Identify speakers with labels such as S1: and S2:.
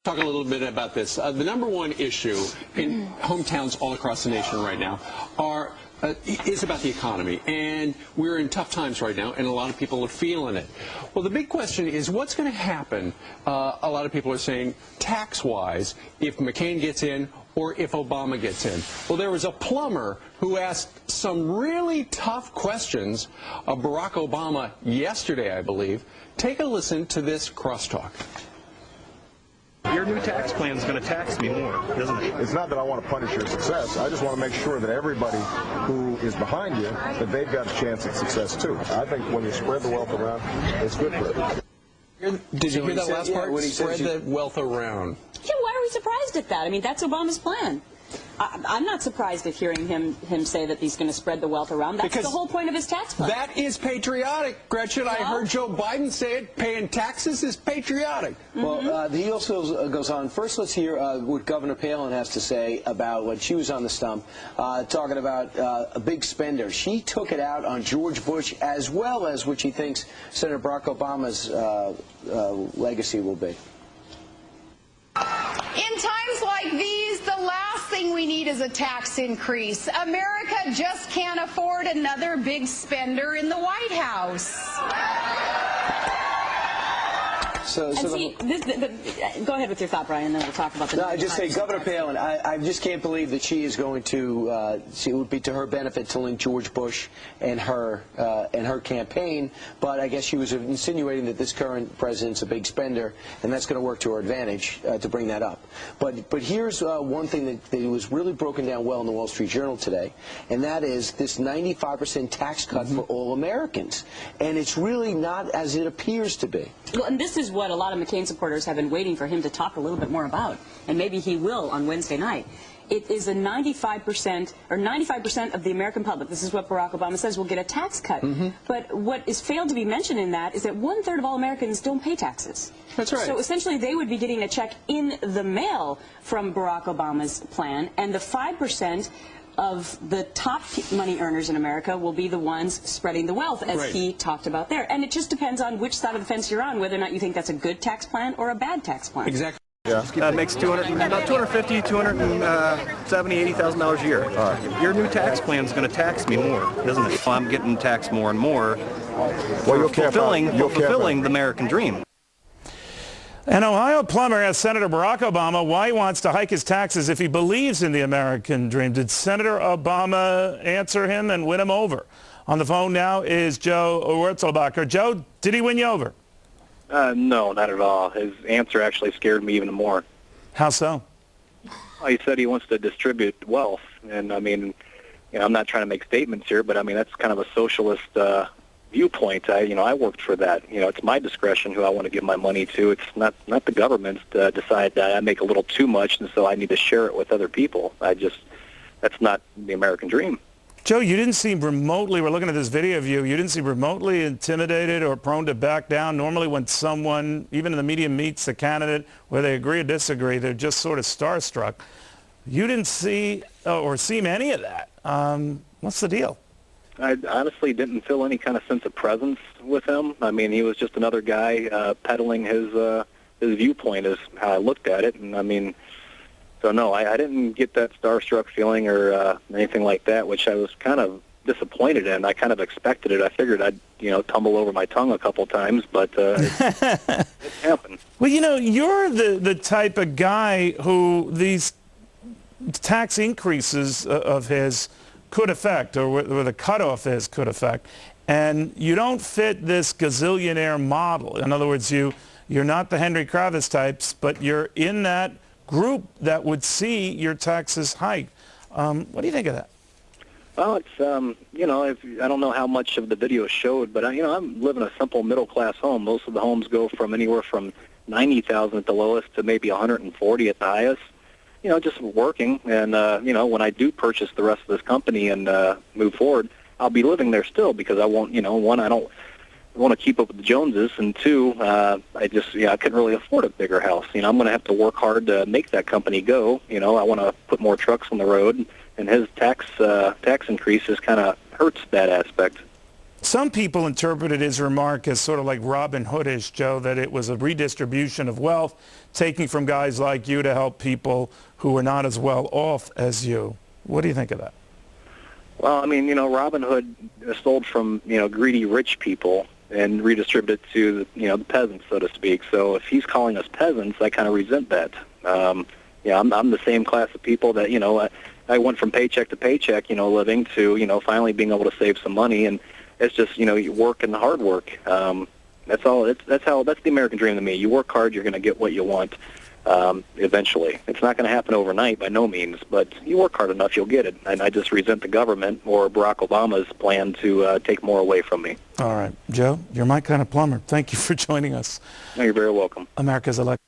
S1: Talk a little bit about this. The number one issue in hometowns all across the nation right now is about the economy, and we're in tough times right now, and a lot of people are feeling it. Well, the big question is what's going to happen, a lot of people are saying, tax-wise, if McCain gets in or if Obama gets in. Well, there was a plumber who asked some really tough questions of Barack Obama yesterday, I believe. Take a listen to this crosstalk.
S2: Your new tax plan is going to tax me more, isn't it?
S3: It's not that I want to punish your success. I just want to make sure that everybody who is behind you, that they've got a chance at success too. I think when you spread the wealth around, it's good for everybody.
S1: Did you hear that last part?
S4: What he
S1: spread the wealth around.
S5: Yeah, why are we surprised at that? I mean, that's Obama's plan. I'm not surprised at hearing him say that he's going to spread the wealth around. That's the whole point of his tax plan.
S1: That is patriotic, Gretchen. Well, I heard Joe Biden say it. Paying taxes is patriotic.
S4: Well, he also goes on. First, let's hear what Governor Palin has to say about when she was on the stump, talking about a big spender. She took it out on George Bush as well as what she thinks Senator Barack Obama's legacy will be.
S6: In times like these, the last thing we need is a tax increase. America just can't afford another big spender in the White House.
S5: Go ahead with your thought, Brian, and then we'll talk about the...
S4: No, I just say, Governor Palin, I just can't believe that she is going to, it would be to her benefit to link George Bush and her campaign, but I guess she was insinuating that this current president's a big spender, and that's going to work to her advantage to bring that up. But here's one thing that was really broken down well in the Wall Street Journal today, and that is this 95% tax cut for all Americans. And it's really not as it appears to be.
S5: Well, and this is what a lot of McCain supporters have been waiting for him to talk a little bit more about, and maybe he will on Wednesday night. It is a 95% or 95% of the American public, this is what Barack Obama says, will get a tax cut. But what is failed to be mentioned in that is that 1/3 of all Americans don't pay taxes.
S1: That's right.
S5: So essentially they would be getting a check in the mail from Barack Obama's plan, and the 5% of the top money earners in America will be the ones spreading the wealth, as he talked about there. And it just depends on which side of the fence you're on, whether or not you think that's a good tax plan or a bad tax plan.
S1: Exactly.
S2: Yeah. Makes about $250,000, $270,000, $80,000 a year. All right. Your new tax plan is going to tax me more, isn't it? I'm getting taxed more and more for fulfilling the American dream.
S7: An Ohio plumber asked Senator Barack Obama why he wants to hike his taxes if he believes in the American dream. Did Senator Obama answer him and win him over? On the phone now is Joe Wurzelbacher. Joe, did he win you over?
S8: No, not at all. His answer actually scared me even more.
S7: How so?
S8: Well, he said he wants to distribute wealth, and I mean, you know, I'm not trying to make statements here, but I mean that's kind of a socialist viewpoint. I worked for that. You know, it's my discretion who I want to give my money to. It's not the government's to decide that I make a little too much, and so I need to share it with other people. That's not the American dream.
S7: Joe, you didn't seem remotely, we're looking at this video of you, you didn't seem remotely intimidated or prone to back down. Normally when someone, even in the media, meets a candidate, whether they agree or disagree, they're just sort of starstruck. You didn't see or seem any of that. What's the deal?
S8: I honestly didn't feel any kind of sense of presence with him. I mean, he was just another guy peddling his viewpoint is how I looked at it. And I mean, so no, I didn't get that starstruck feeling or anything like that, which I was kind of disappointed in. I kind of expected it. I figured I'd, tumble over my tongue a couple times, but it happened.
S7: Well, you're the type of guy who these tax increases of his could affect, or where the cutoff is could affect, and you don't fit this gazillionaire model. In other words, you're not the Henry Kravis types, but you're in that group that would see your taxes hiked. What do you think of that?
S8: Well, it's I don't know how much of the video showed, but I'm living a simple middle-class home. Most of the homes go from anywhere from $90,000 at the lowest to maybe $140,000 at the highest. Just working, and when I do purchase the rest of this company and move forward, I'll be living there still because I won't. One, I don't want to keep up with the Joneses, and two, I couldn't really afford a bigger house. I'm going to have to work hard to make that company go. I want to put more trucks on the road, and his tax increases kind of hurts that aspect.
S7: Some people interpreted his remark as sort of like Robin Hoodish, Joe, that it was a redistribution of wealth, taking from guys like you to help people who are not as well off as you. What do you think of that?
S8: Well, I mean, Robin Hood stole from, greedy rich people and redistributed it to, the peasants, so to speak. So if he's calling us peasants, I kind of resent that. I'm the same class of people that, I went from paycheck to paycheck, living to, finally being able to save some money. And it's just, you work and hard work. That's all. That's the American dream to me. You work hard, you're going to get what you want eventually. It's not going to happen overnight by no means, but you work hard enough, you'll get it. And I just resent the government or Barack Obama's plan to take more away from me.
S7: All right. Joe, you're my kind of plumber. Thank you for joining us.
S8: No, you're very welcome.
S7: America's Elect.